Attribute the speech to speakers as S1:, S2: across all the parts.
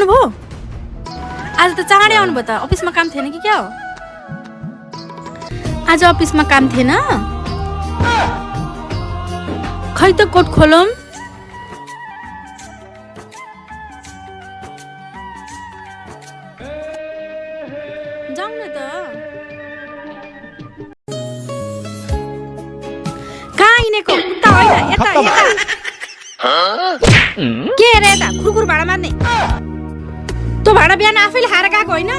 S1: आउनुभयो आज त चाँडै आउनुभयो त अफिसमा काम थिएन कि क्या हो आज अफिसमा काम थिएन खै त कोट खोलौँ जाउँ न त कहाँ हिँडेको उता होइन यता यता के अरे यता खुरखुर भाडा मार्ने त्यो भाडा बिहान आफैले खाएर गएको होइन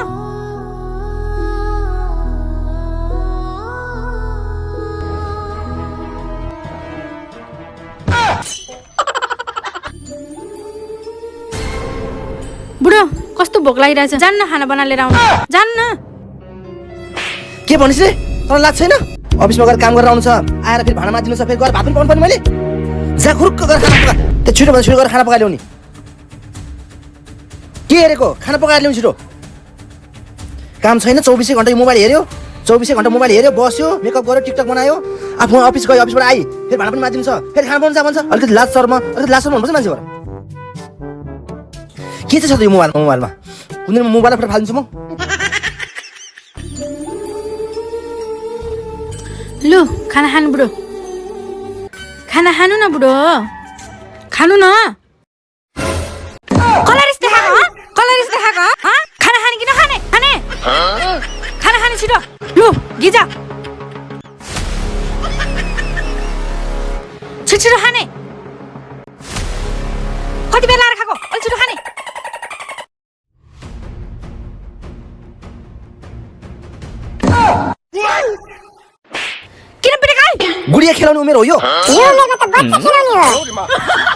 S1: बुढो कस्तो भोक लागिरहेछ जान्न खाना बना लिएर आउनु जान्न
S2: के भनिस् रे तँलाई लाग्छ छैन अफिसमा गएर काम गरेर आउनु छ आएर फेरि भाडा मादिनु छ फेरि गएर भात पनि पाउनु पर्ने मैले जा खुरुक्क गरेर खाना पका त्यो छिटो गरेर खाना पकाएर ल्याउने के हेरेको खाना पकाएर ल्याउनु छिटो काम छैन 24 घण्टा मोबाइल हेऱ्यो 24 घण्टा मोबाइल हेऱ्यो बस्यो मेकअप गर्यो टिकटक बनायो आफ्नो अफिस गयो अफिसबाट आई फेरि भाडा पनि मादिनु छ फेरि खाना बनाउनु जा भन्छ अलिकति लाज शर्मा हुनुपर्छ मान्छेबाट के चाहिँ छ त यो मोबाइलमा कुनै मोबाइल फटा फालिदिन्छु म
S1: लु खाना खानु बुढो खाना खानु न बुढो खानु न कलरिस देखाएको खाना खाने कि नखाने खाने खाना खाने छिटो लु गिजा छिटो खाने कति बेला आएर खाएको अलि छिटो खाने
S2: गुडिया खेलाउने उमेर हो यो
S3: यो मेरो त बच्चा खेलाउने हो